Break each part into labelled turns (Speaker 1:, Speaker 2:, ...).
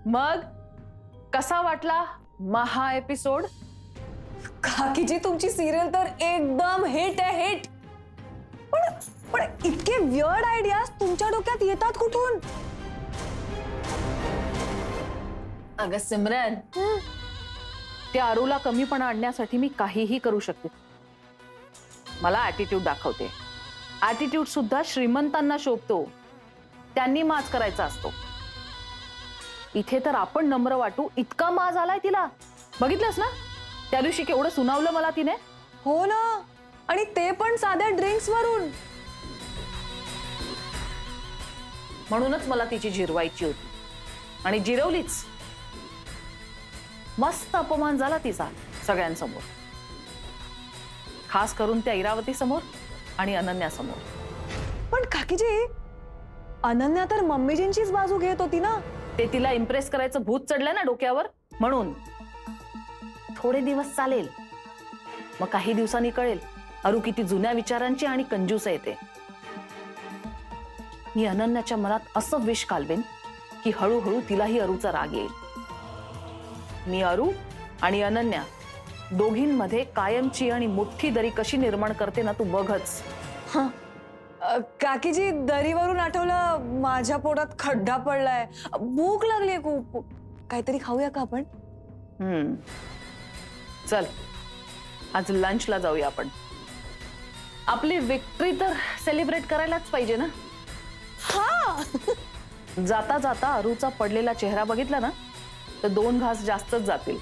Speaker 1: मग कसा वाटला महा एपिसोड?
Speaker 2: काकीजी तुमची सिरियल तर एकदम हिट आहे, हिट. पण पण इतके वियर्ड आयडियाज तुमच्या डोक्यात येतात कुठून?
Speaker 1: अगं सिमरन, त्या अरुला कमीपणा आणण्यासाठी मी काहीही करू शकते. मला ऍटिट्यूड दाखवते. ऍटिट्यूड सुद्धा श्रीमंतांना शोभतो, त्यांनी माज करायचा असतो. इथे तर आपण नम्र वाटू इतका माज आलाय तिला. बघितलंस ना त्या दिवशी केवढं सुनावलं मला तिने.
Speaker 2: हो ना, आणि ते पण साध्या ड्रिंक्स वरून.
Speaker 1: म्हणूनच मला तिची जिरवायची होती आणि जिरवलीच. मस्त अपमान झाला तिचा सगळ्यांसमोर, खास करून त्या इरावती समोर आणि अनन्या समोर.
Speaker 2: पण काकीजी, अनन्या तर मम्मीजींचीच बाजू घेत होती ना.
Speaker 1: ते तिला इम्प्रेस करायचं भूत चढलंय ना डोक्यावर, म्हणून. थोडे दिवस चालेल, मग काही दिवसांनी कळेल अरू किती जुन्या विचारांची आणि कंजूस येते. मी अनन्याच्या मनात असं विष घालवेन की हळूहळू तिलाही अरूचा राग येईल. मी अरू आणि अनन्या दोघींमध्ये कायमची आणि मोठी दरी कशी निर्माण करते ना, तू बघच.
Speaker 2: काकीजी, दरीवरून आठवलं, माझ्या पोटात खड्डा पडलाय. भूक लागली खूप. काहीतरी खाऊया का आपण?
Speaker 1: चल, आज लंचला जाऊया आपण. आपली विक्ट्री तर सेलिब्रेट करायलाच पाहिजे ना.
Speaker 2: हा.
Speaker 1: जाता जाता अरूचा पडलेला चेहरा बघितला ना तर 2 घास जास्तच जातील.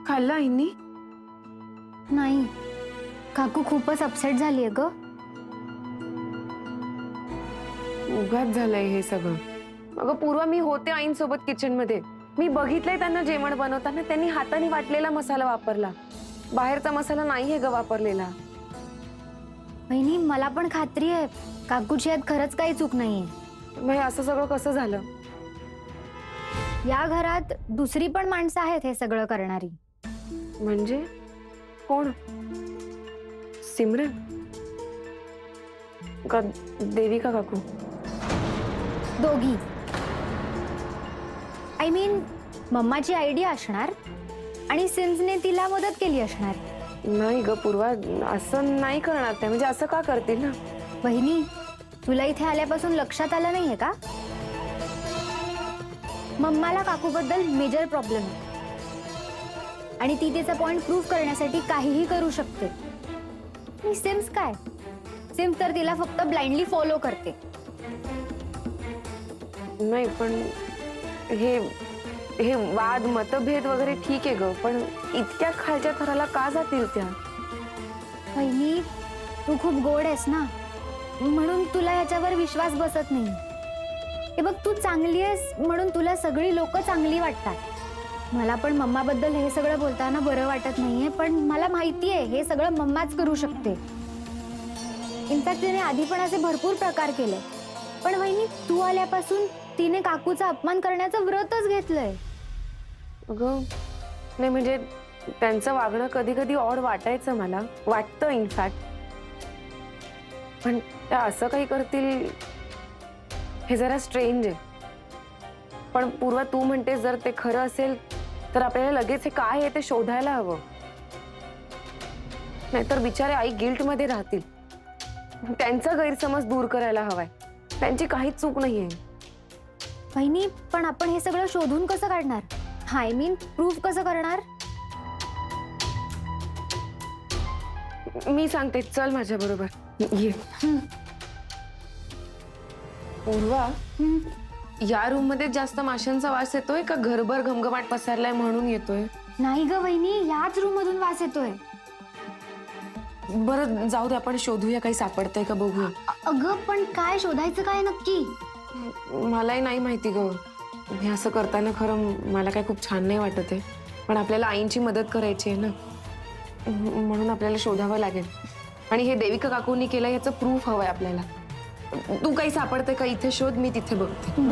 Speaker 3: खाल्लं आईंनी?
Speaker 4: नाही, काकू खूपच अपसेट झालीये ग.
Speaker 3: उगाच झालंय हे सगळं. अगं पूर्वा, मी होते आईंसोबत किचन मध्ये. मी बघितलंय त्यांना जेवण बनवताना. त्यांनी हाताने वाटलेला मसाला वापरला, बाहेरचा मसाला नाहीये ग वापरलेला.
Speaker 4: बहिणी, मला पण खात्री आहे काकूची यात खरंच काही चूक नाहीये.
Speaker 3: मग हे असं सगळं कसं झालं?
Speaker 4: या घरात दुसरी पण माणसं आहेत हे सगळं करणारी.
Speaker 3: म्हणजे कोण? सिमरन का देविका काकू?
Speaker 4: दोघी. आय मीन, मम्माची आयडिया असणार आणि सिम्सने तिला मदत केली असणार.
Speaker 3: नाही ग पूर्वा, असं नाही करणार त्या. म्हणजे असं का करतील ना?
Speaker 4: बहिणी, तुला इथे आल्यापासून लक्षात आलं नाहीये का? मम्माला काकूबद्दल मेजर प्रॉब्लेम आहे आणि ती तिचा पॉइंट प्रूव्ह करण्यासाठी काहीही करू शकते. आणि सिम्स काय? सिम्स तर तिला फक्त ब्लाइंडली फॉलो करते.
Speaker 3: नाही पण हे वाद मतभेद वगैरे ठीक आहे ग, पण इतक्या खालच्या थराला का जातील त्या?
Speaker 4: बहिणी, तू खूप गोड आहेस ना, म्हणून तुला याच्यावर विश्वास बसत नाही. हे बघ, तू चांगली आहेस म्हणून तुला सगळी लोक चांगली वाटतात. मला पण मम्माबद्दल हे सगळं बोलताना बरं वाटत नाहीये, पण मला माहिती आहे हे सगळं मम्माच करू शकते. इनफॅक्ट तिने आधी पण असे भरपूर प्रकार केले, पण वहिनी तू आल्यापासून तिने काकूचा अपमान करण्याचं व्रतच घेतलंय.
Speaker 3: अगं नाही, म्हणजे त्यांचं वागणं कधी कधी ऑड वाटायचं, मला वाटतं इनफॅक्ट. पण त्या असं काही करतील हे जरा स्ट्रेंज आहे. पण पूर्वा, तू म्हणते जर ते खरं असेल तर आपल्याला लगेच हे काय आहे ते शोधायला हवं, नाहीतर बिचारे आई गिल्ट मध्ये राहतील. त्यांचा गैरसमज दूर करायला हवाय. त्यांची काहीच चूक नाहीये.
Speaker 4: बहिणी, पण आपण हे सगळं शोधून कसं काढणार? आय मीन, प्रूफ कसं करणार?
Speaker 3: मी सांगते, चल माझ्या बरोबर ये. पूर्वा, या रूम मध्ये जास्त माशांचा वास येतोय का घरभर घमघमाट पसरलाय म्हणून येतोय?
Speaker 4: नाही ग वहिनी, याच रूम मधून वास येतोय.
Speaker 3: बरं जाऊ दे, आपण शोधूया, काही सापडतंय का बघूया.
Speaker 4: अगं पण काय शोधायचं काय नक्की?
Speaker 3: मलाही नाही माहिती ग. हे असं करताना खरं मला काय खूप छान नाही वाटत आहे, पण आपल्याला आईंची मदत करायची आहे ना, म्हणून आपल्याला शोधावं लागेल. आणि हे देविका काकूंनी केलं याचं प्रूफ हवंय आपल्याला. तू काही सापडतंय का इथे शोध, मी तिथे बघते.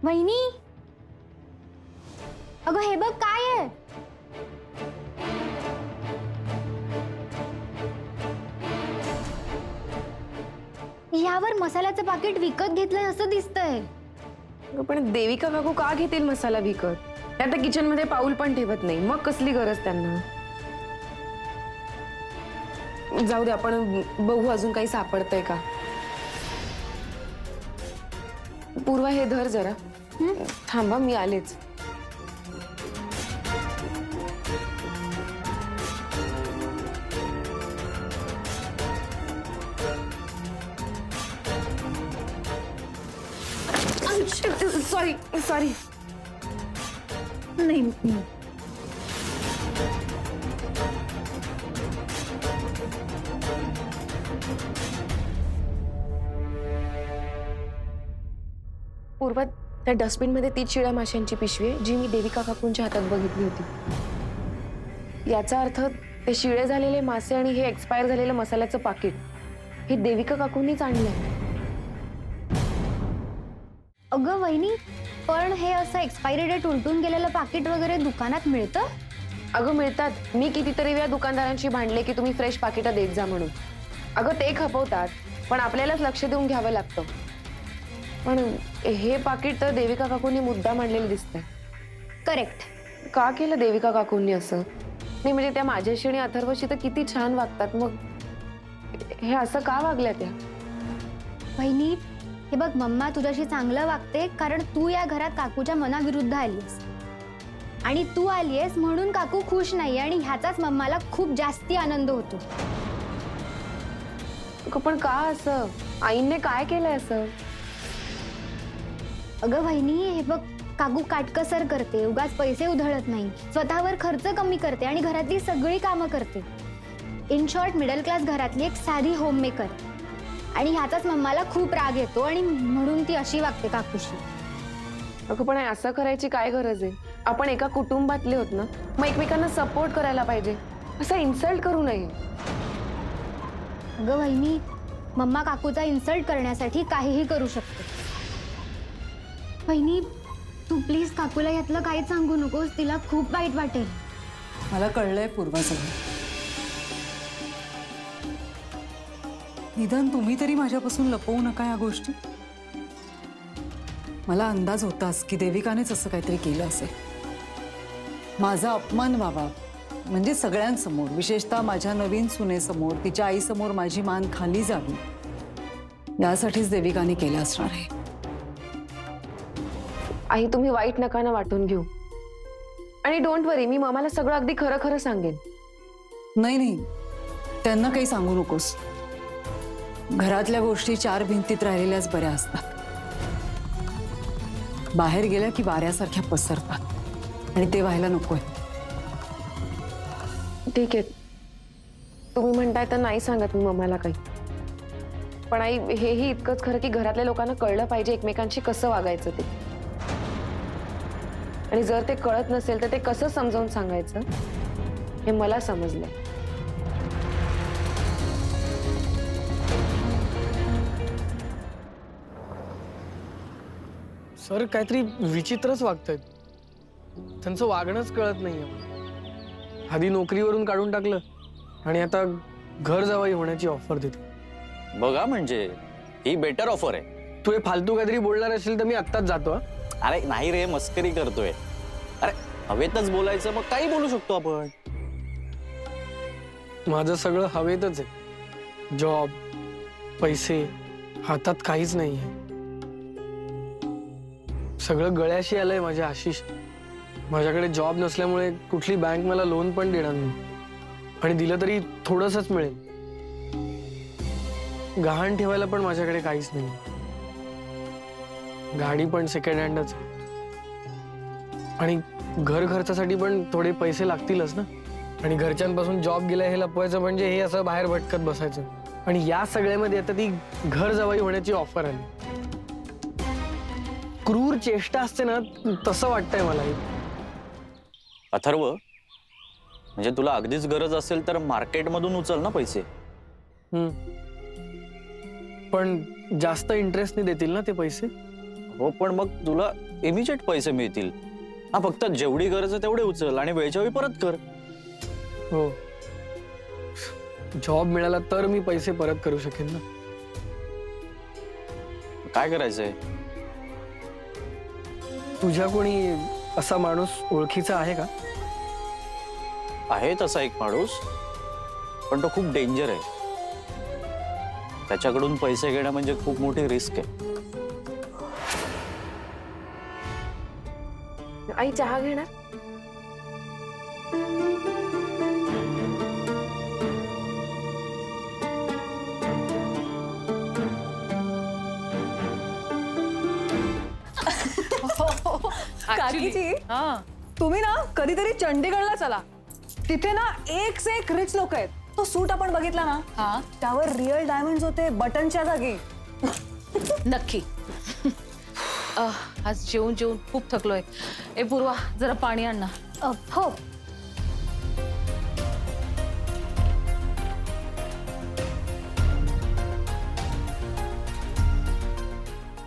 Speaker 4: वहिनी, अगं हे बघ काय आहे. यावर मसाल्याचं पाकिट विकत घेतलंय असं दिसतंय.
Speaker 3: अगं, पण देविका काकू का घेतील मसाला विकत? त्या तर किचन मध्ये पाऊल पण ठेवत नाही, मग कसली गरज त्यांना? जाऊ दे, आपण बघू अजून काही सापडतंय का. पूर्वा, हे धर जरा. थांबा, मी आलेच. Sorry sorry.
Speaker 1: नाही
Speaker 3: पूर्वा, त्या डस्टबिन मध्ये ती चिळ्या माशांची पिशवी आहे जी मी देविका काकूंच्या हातात बघितली होती. याचा अर्थ ते शिळे झालेले मासे आणि हे एक्सपायर झालेलं मसाल्याचं पाकिट हे देविका काकूंनीच आणलंय.
Speaker 4: अगं वहिनी, पण हे असं एक्सपायरी डेट उलटून गेलेलं पाकिट वगैरे दुकानात मिळतं?
Speaker 3: अगं मिळतात. मी कितीतरी वेळा दुकानदारांशी भांडले की तुम्ही फ्रेश पाकिटं देत जा म्हणून. अगं ते खपवतात, पण आपल्यालाच लक्ष देऊन घ्यावं लागतं. पण हे पाकिट तर देविका काकूंनी मुद्दाम आणलेलं दिसतंय.
Speaker 4: करेक्ट.
Speaker 3: का केलं देविका काकूंनी असं? नाही म्हणजे त्या माझ्याशी आणि अथर्वशी तर किती छान वागतात, मग हे असं का वागल्या त्या?
Speaker 4: वहिनी, हे बघ, मम्मा तुझ्याशी चांगलं वागते कारण तू या घरात काकूच्या मनाविरुद्ध आलीस. आणि तू आलीयस म्हणून काकू खुश नाही आणि ह्याचाच मम्माला खूप जास्ती आनंद होतो.
Speaker 3: पण का असं? आईने काय केलंय असं?
Speaker 4: अगं वहिनी, हे बघ, काकू काटकसर करते, उगाच पैसे उधळत नाही, स्वतःवर खर्च कमी करते आणि घरातली सगळी कामं करते. इन शॉर्ट, मिडल क्लास घरातली एक साधी होममेकर. आणि ह्याचाच मम्माला खूप राग येतो आणि म्हणून ती अशी वागते काकूशी.
Speaker 3: अगं पण असं करायची काय गरज आहे? आपण एका कुटुंबातले होत ना, मग एकमेकांना सपोर्ट करायला पाहिजे, असं इन्सल्ट करू नये.
Speaker 4: अगं वहिनी, मम्मा काकूचा इन्सल्ट करण्यासाठी काहीही करू शकते. वहिनी, तू प्लीज काकूला यातलं काहीच सांगू नकोस, तिला खूप वाईट वाटेल.
Speaker 2: मला कळलंय पूर्वा सगळं. निदान तुम्ही तरी माझ्यापासून लपवू नका या गोष्टी. मला अंदाज होताच की देविकानेच असं काहीतरी केलं असेल. माझा अपमान व्हावा म्हणजे सगळ्यांसमोर, विशेषतः माझ्या नवीन सुनेसमोर, तिच्या आईसमोर माझी मान खाली जावी, यासाठीच देविकाने केलं असणार आहे.
Speaker 3: आई, तुम्ही वाईट नका ना वाटून घेऊ. आणि डोंट वरी, मी मामाला सगळं अगदी खरं खरं सांगेन.
Speaker 2: नाही नाही, त्यांना काही सांगू नकोस. घरातल्या गोष्टी चार भिंतीत राहिलेल्याच बऱ्या असतात. बाहेर गेल्या की वाऱ्यासारख्या पसरतात आणि ते व्हायला नकोय.
Speaker 3: ठीक आहे, तुम्ही म्हणताय तर नाही सांगत मी मम्माला काही. पण आई, हेही इतकंच खरं की घरातल्या लोकांना कळलं पाहिजे एकमेकांशी कसं वागायचं ते. आणि जर ते कळत नसेल तर ते कसं समजावून सांगायचं हे मला समजलंय.
Speaker 5: सर काहीतरी विचित्रच वागतायत. त्यांचं वागणंच कळत नाहीये. आधी नोकरीवरून काढून टाकलं आणि आता घर जावई होण्याची ऑफर देते.
Speaker 6: बघा, म्हणजे ही बेटर ऑफर आहे.
Speaker 5: तू हे फालतू काहीतरी बोलणार असेल तर मी आत्ताच जातो.
Speaker 6: अरे नाही रे, मस्करी करतोय. अरे हवेतच बोलायचं, मग काही बोलू शकतो आपण.
Speaker 5: माझं सगळं हवेतच आहे. जॉब, पैसे, हातात काहीच नाहीये. सगळं गळ्याशी आलंय माझ्या आशिष. माझ्याकडे जॉब नसल्यामुळे कुठली बँक मला लोन पण देणार नाही, आणि दिलं तरी थोडंसंच मिळेल. गहाण ठेवायला पण माझ्याकडे काहीच नाही. गाडी पण सेकंड हँडच, आणि घर खर्चासाठी पण थोडे पैसे लागतीलच ना. आणि घरच्यांपासून जॉब गेला हे लपवायचं म्हणजे हे असं बाहेर भटकत बसायचं. आणि या सगळ्यामध्ये आता ती घर जावई होण्याची ऑफर आली. क्रूर चेष्टा असते ना, तसं वाटतंय मला.
Speaker 6: अथर्व, म्हणजे तुला अगदीच गरज असेल तर मार्केटमधून उचल ना पैसे.
Speaker 5: पण जास्त इंटरेस्टने देतील ना ते पैसे.
Speaker 6: हो, पण मग तुला इमिजिएट पैसे मिळतील. हा फक्त जेवढी गरज आहे तेवढे उचल आणि वेळच्या वेळी परत कर.
Speaker 5: हो, जॉब मिळाला तर मी पैसे परत करू शकेन ना.
Speaker 6: काय करायचंय?
Speaker 5: तुझ्या कोणी असा माणूस ओळखीचा आहे का?
Speaker 6: आहे तसा एक माणूस, पण तो खूप डेंजर आहे. त्याच्याकडून पैसे घेणं म्हणजे खूप मोठी रिस्क आहे.
Speaker 3: आई चहा घेणार?
Speaker 2: काकीजी,
Speaker 1: हा,
Speaker 2: तुम्ही ना कधीतरी चंडीगडला चला. तिथे ना एक से एक रिच लोक आहेत. तो सूट आपण बघितला ना,
Speaker 1: हा,
Speaker 2: त्यावर रिअल डायमंड होते बटनच्या जागी.
Speaker 1: नक्की. आज जेवून जेवून खूप थकलोय. ए पूर्वा, जरा पाणी आण ना.
Speaker 4: हो.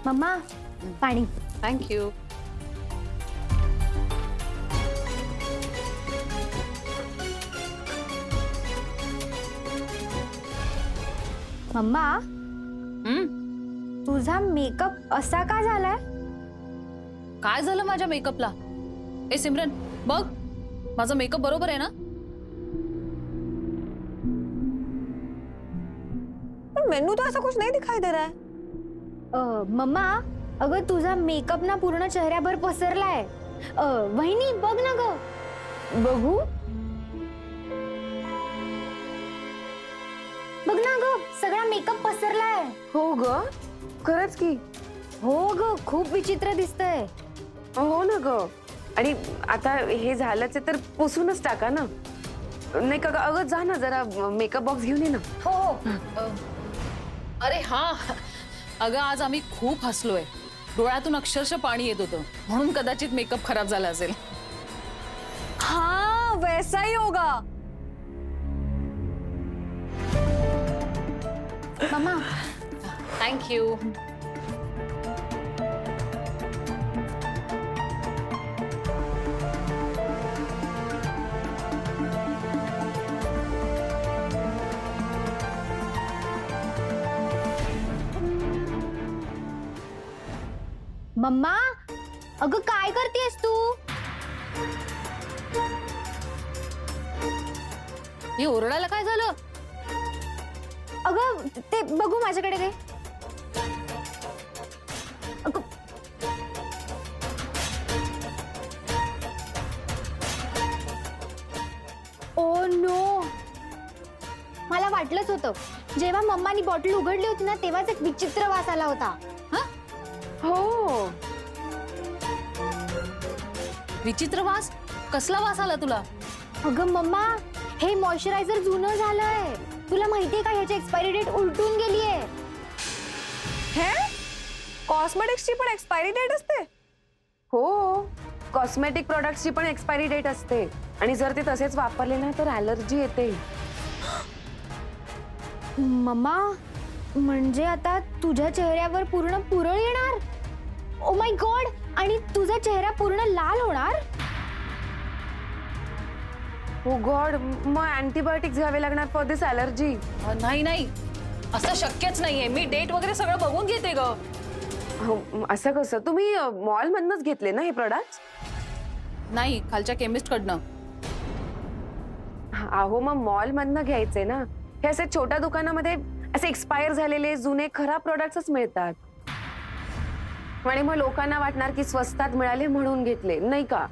Speaker 4: मम्मा, पाणी.
Speaker 1: थँक्यू.
Speaker 4: मम्मा,
Speaker 1: हम्म,
Speaker 4: तुझा मेकअप असा का झालाय?
Speaker 1: काय झालं माझ्या मेकअपला? ए सिमरन, बघ माझा मेकअप बरोबर आहे ना?
Speaker 2: मेनू तो ऐसा कुछ नहीं दिखाई दे रहा है.
Speaker 4: मम्मा, अगं तुझा मेकअप ना पूर्ण चेहऱ्याभर पसरलाय. वहिनी बघ ना ग.
Speaker 3: बघू.
Speaker 4: बघ ना ग, सगळा मेकअप पसरलाय.
Speaker 3: हो ग, खरंच की.
Speaker 4: हो ग, खूप विचित्र दिसतंय.
Speaker 3: हो ना ग. आणि आता हे झालंच आहे तर पुसूनच टाका ना. नाही का ग? अगं जा ना, जरा मेकअप बॉक्स घेऊन ये ना.
Speaker 4: हो.
Speaker 1: अरे हा, अगं आज आम्ही खूप हसलोय. डोळ्यातून अक्षरशः पाणी येत होतं, म्हणून कदाचित मेकअप खराब झाला असेल.
Speaker 2: हाँ, वैसा ही होगा.
Speaker 4: Mamma,
Speaker 1: thank you.
Speaker 4: मम्मा, अगं काय करतेस तू?
Speaker 1: हे ओरडायला काय झालं?
Speaker 4: अगं ते बघू माझ्याकडे काय. अगं, ओ नो, मला वाटलंच होतं. जेव्हा मम्मानी बॉटल उघडली होती ना, तेव्हाच एक विचित्र वास आला होता.
Speaker 3: हो.
Speaker 1: विचित्र वास? कसला वास आला तुला?
Speaker 4: अगं मम्मा, हे मॉइश्चरायझर जुनं झालंय. तुला माहितीये का, ह्याची एक्सपायरी डेट उलटून गेलीये.
Speaker 2: कॉस्मेटिक्सची पण एक्सपायरी डेट असते?
Speaker 3: हो, कॉस्मेटिक प्रोडक्ट्सची पण एक्सपायरी डेट असते. आणि जर ते तसेच वापरले ना तर ॲलर्जी येते.
Speaker 4: मम्मा, म्हणजे आता तुझ्या चेहऱ्यावर पूर्ण पुरळ येणार? ओ माय गॉड, आणि तुझा चेहरा पूर्ण लाल होणार?
Speaker 3: हो गॉड, मग अँटीबायोटिक्स घ्यावे लागणार फॉर दिस ॲलर्जी.
Speaker 1: नाही नाही, असं शक्यच नाहीये. मी डेट वगैरे सगळं बघून घेते ग.
Speaker 3: असं कसं? तुम्ही मॉल मधनच घेतले ना हे प्रोडक्ट्स?
Speaker 1: नाही, खालच्या केमिस्ट कडनं.
Speaker 3: अहो, मग मॉल मधनं घ्यायचे ना. हे असे छोट्या दुकानामध्ये असे एक्सपायर झालेले जुने खराब प्रोडक्ट्सच मिळतात. आणि मग लोकांना वाटणार की स्वस्तात मिळाले म्हणून घेतले, नाही का?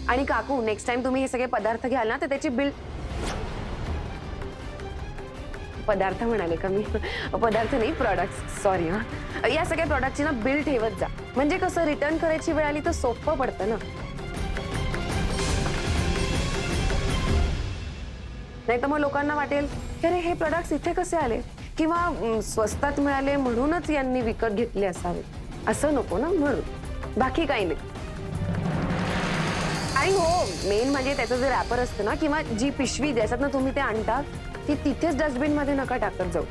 Speaker 3: आणि काकू, नेक्स्ट टाइम तुम्ही हे सगळे पदार्थ घ्याल ना तर त्याची बिल, पदार्थ म्हणाले का मी? पदार्थ नाही, प्रोडक्ट्स, सॉरी. हा, या सगळ्या प्रोडक्टची ना बिल ठेवत जा. म्हणजे कसं रिटर्न करायची वेळ आली तर सोपं पडतं ना. नाही तर मग लोकांना वाटेल की अरे हे प्रोडक्ट्स इथे कसे आले, किंवा स्वस्तात मिळाले म्हणूनच यांनी विकत घेतले असावे. असं नको ना, म्हणून. बाकी काही नाही. आणि हो, मेन म्हणजे त्याचं जे रॅपर असतं ना, किंवा जी पिशवी ज्याच्यातनं तुम्ही ते आणता, ती तिथेच डस्टबिन मध्ये नका टाकत जाऊ.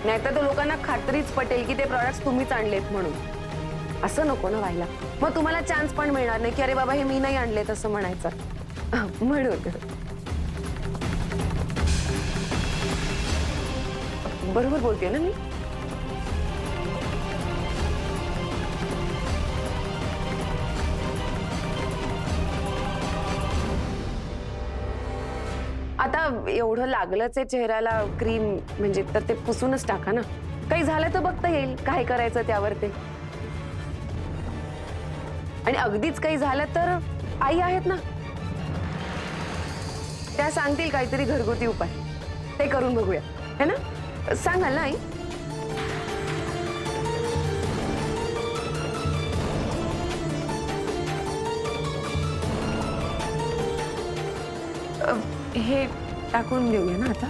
Speaker 3: नाहीतर तो लोकांना खात्रीच पटेल की ते प्रॉडक्ट्स तुम्हीच आणलेत म्हणून. असं नको ना व्हायला. मग तुम्हाला चान्स पण मिळणार नाही की अरे बाबा हे मी नाही आणलेत असं म्हणायचं. म्हणून बरोबर बोलते ना मी. आता एवढं लागलंच आहे चेहऱ्याला क्रीम म्हणजे, तर ते पुसूनच टाका ना. काही झालं तर बघता येईल काय करायचं त्यावर ते. आणि अगदीच काही झालं तर आई आहेत ना, त्या सांगतील काहीतरी घरगुती उपाय. ते करून बघूया है ना. सांगाल ना आई. हे टाकून देऊया ना आता.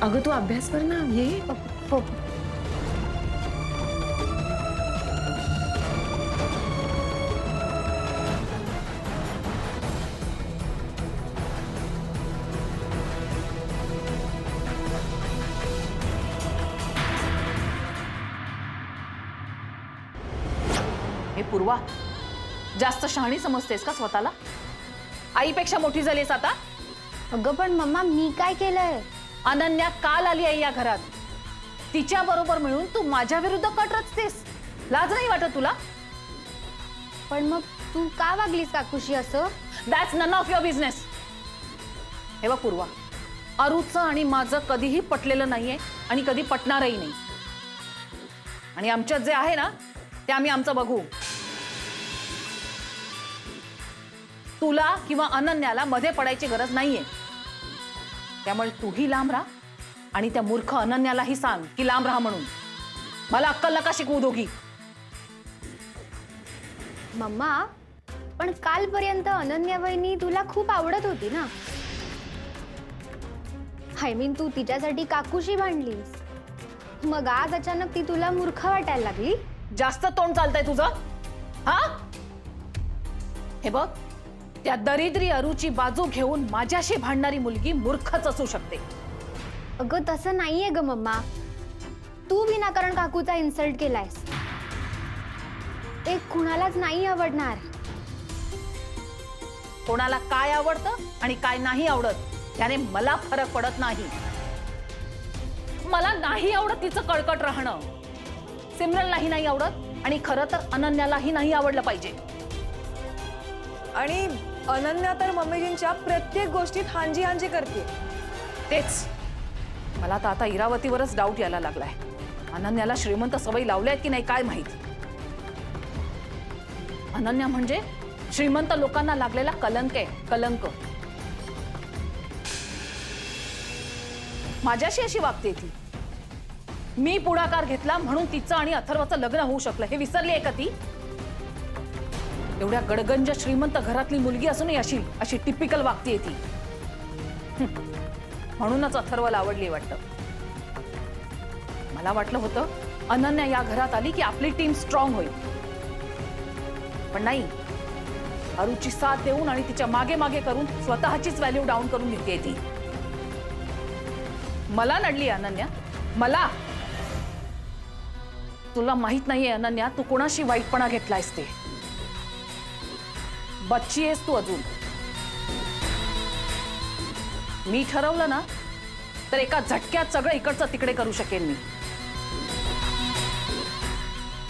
Speaker 3: अगं तू अभ्यास कर ना. ये.
Speaker 4: हो.
Speaker 1: हे पूर्वा, जास्त शहाणी समजतेस का स्वतःला? आईपेक्षा मोठी झालीस आता.
Speaker 4: अगं पण मम्मा मी काय केलंय?
Speaker 1: अनन्या काल आली आहे या घरात. तिच्या बरोबर मिळून तू माझ्या विरुद्ध कट रचतेस. लाज नाही वाटत तुला?
Speaker 4: पण मग तू का वागलीस काकूशी असं?
Speaker 1: That's none of your business. हे बघ पूर्वा, अरुचं आणि माझं कधीही पटलेलं नाहीये आणि कधी पटणारही नाही. आणि आमच्यात जे आहे ना ते आम्ही आमचं बघू. तुला किंवा अनन्याला मध्ये पडायची गरज नाहीये. त्यामुळे तूही लांब राहा आणि त्या मूर्ख अनन्यालाही सांग की लांब राहा म्हणून. मला अक्कल नका शिकवू दोघी.
Speaker 4: मम्मा पण कालपर्यंत अनन्या वहिनी तुला खूप आवडत होती ना. आय मीन तू तिच्यासाठी काकूशी भांडलीस, मग आज अचानक ती तुला मूर्ख वाटायला लागली.
Speaker 1: जास्त तोंड चालतंय तुझं. हा, हे बघ, त्या दरिद्री अरुची बाजू घेऊन माझ्याशी भांडणारी मुलगी मूर्खच असू शकते.
Speaker 4: अगं तसं नाहीये ग मम्मा. तू विनाकारण काकूचा इन्सल्ट केलायस. ते कुणालाच नाही आवडणार.
Speaker 1: कोणाला काय आवडतं आणि काय नाही आवडत याने मला फरक पडत नाही. मला नाही आवडत तिचं कळकट राहणं. सिमरनलाही नाही आवडत आणि खरं तर अनन्यालाही नाही आवडलं पाहिजे.
Speaker 7: आणि अनन्या तर मम्मीजींच्या प्रत्येक गोष्टीत हांजी हांजी करते.
Speaker 1: तेच मला तर आता इरावतीवरच डाऊट यायला लागलाय. अनन्याला श्रीमंत सवयी लावल्यात की नाही काय माहित. अनन्या म्हणजे श्रीमंत लोकांना लागलेला कलंक आहे, कलंक. माझ्याशी अशी वागते ती. मी पुढाकार घेतला म्हणून तिचं आणि अथर्वचं लग्न होऊ शकलं हे विसरली आहे का ती? एवढ्या गडगंज श्रीमंत घरातली मुलगी असूनही अशी टिपिकल वागतेय ती. म्हणूनच अथर्वला आवडली वाटतं. मला वाटलं होतं अनन्या या घरात आली की आपली टीम स्ट्रॉंग होईल, पण नाही. अरुची साथ देऊन आणि तिच्या मागे मागे करून स्वतःचीच व्हॅल्यू डाऊन करून घेते ती. मला नडली अनन्या, मला. तुला माहित नाहीये अनन्या, तू कोणाशी वाईटपणा घेतलायस ते. बच्ची आहेस तू अजून. मी ठरवलं ना तर एका झटक्यात सगळं इकडचं तिकडे करू शकेन मी.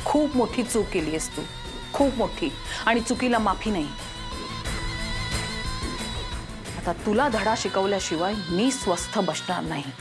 Speaker 1: खूप मोठी चूक केली आहेस तू, खूप मोठी, आणि चुकीला माफी नाही. आता तुला धडा शिकवल्याशिवाय मी स्वस्थ बसणार नाही.